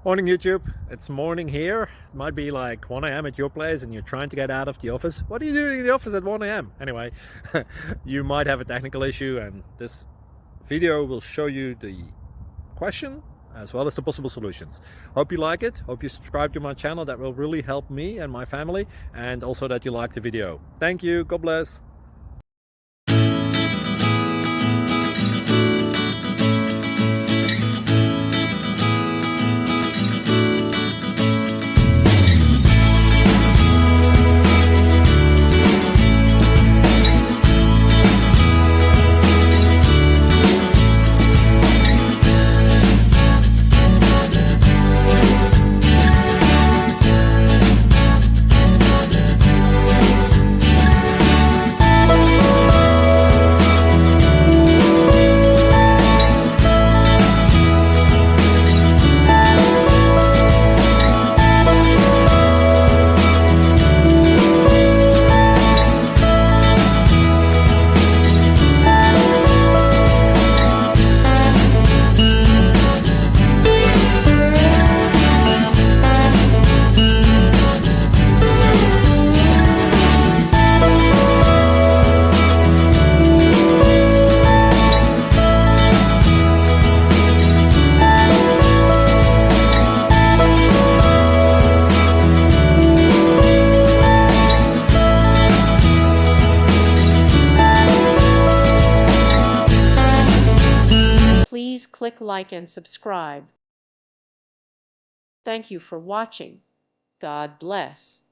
Morning YouTube, it's morning here. It might be like 1 a.m. at your place and you're trying to get out of the office. What are you doing in the office at 1 a.m.? Anyway, you might have a technical issue and this video will show you the question as well as the possible solutions. Hope you like it, hope you subscribe to my channel. That will really help me and my family, and also that you like the video. Thank you, God bless. Please click like and subscribe. Thank you for watching. God bless.